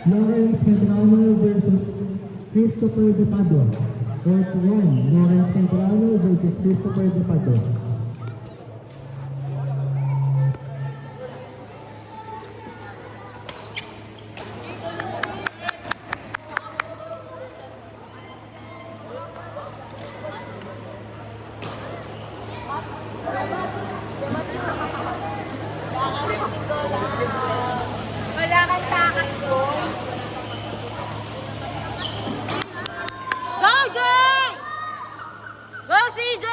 Lawrence Medrano versus Christopher De Padua. Court 1, Lawrence Medrano versus Christopher De Padua. Wala kang takas ko. Go, Jay! Go, CJ!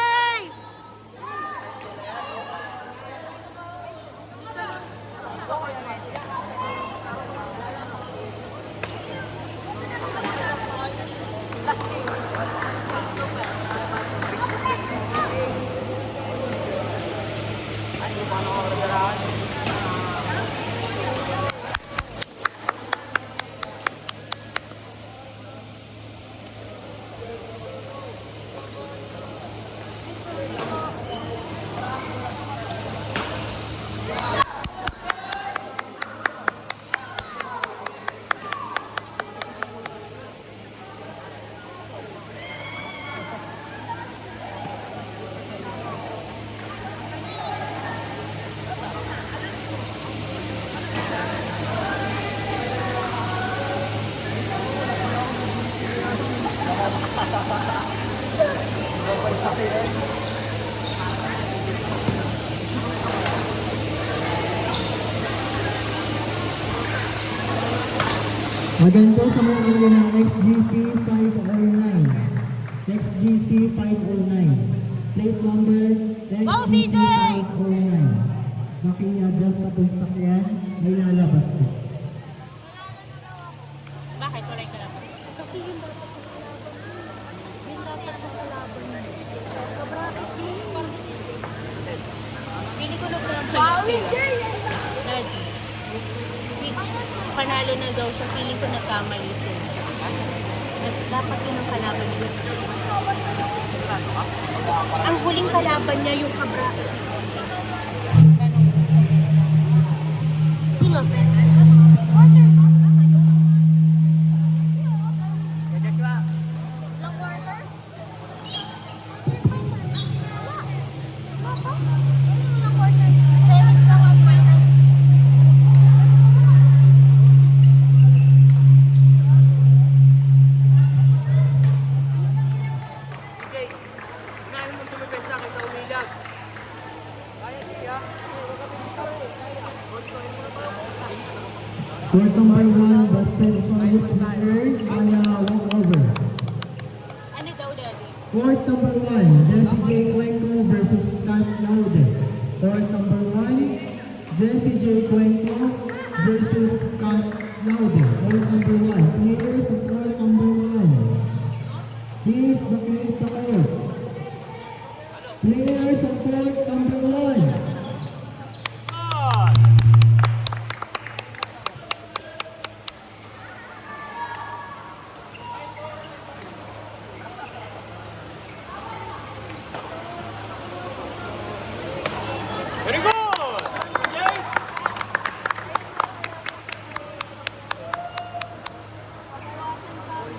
Again po sa mga area ng XGC 509. XGC 509. Plate number XGC 509. Maki-adjust na po sa sakyan, may lalabas po. Bakit? Wala yung kalaban. Kasi yung dapat yung kalaban niya. Bakit Pili ko lang lang sa Bawin list Jay! Dad, panalo na daw siya. Feeling ko nagkamali sila. Dapat yun ang kalaban nila. Ang huling kalaban niya yung kabraket. Sino? Court number 1, Dustin Solis Winner on a walkover. Ano daw, Daddy? Court number 1, Jesse J. Cuenco versus Scott Laude. Court number 1, Jesse J. Cuenco versus Scott Laude. Court number 1, players of court number 1. Please vacate the court. Players of court number 1. Very good!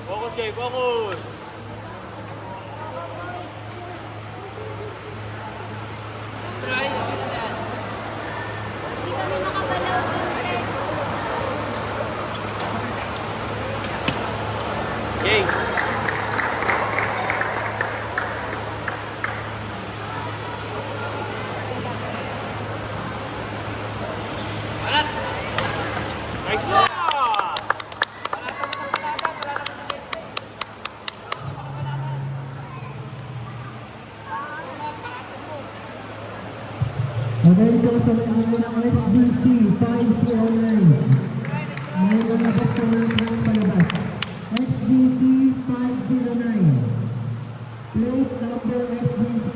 Focus, Jay, focus! Hindi kami makagalaw dun eh. Jay! Nice one! Again po sa mga ng SGC 509. May lalabas po ng truck sa labas. XGC 509. Plate number XGC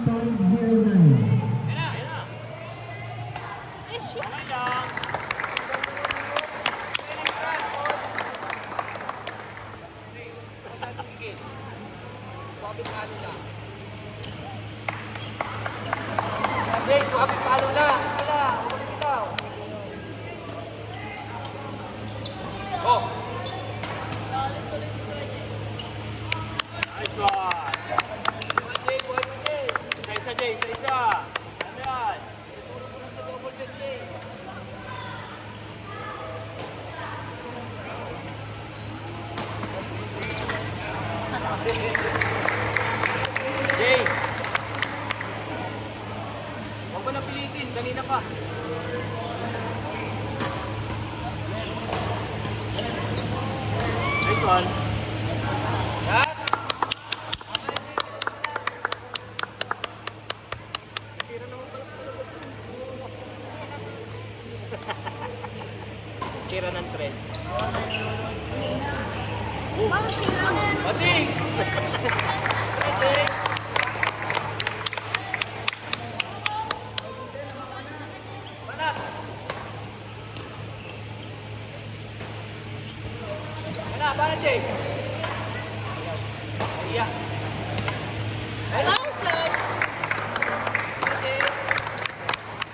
509. Jay, suwabi palo na! Sige na! Huwag ikaw! Oh! Nice one! Jay, buhay mo, Jay! Isa-isa, Jay, isa-isa! Ano yan? Ituro mo lang sa double set, Jay! Jay! Huwag mo na pilitin, kanina pa. Nice one. Cut! Tira ng tres. Pating! Banat! Banat, banat, Jay! Iya. Outside! Jay!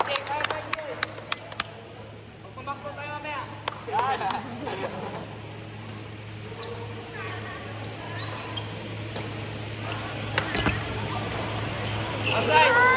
Jay, kaya ba, Jay? Magpamakbo tayo mamaya. Yan! Outside!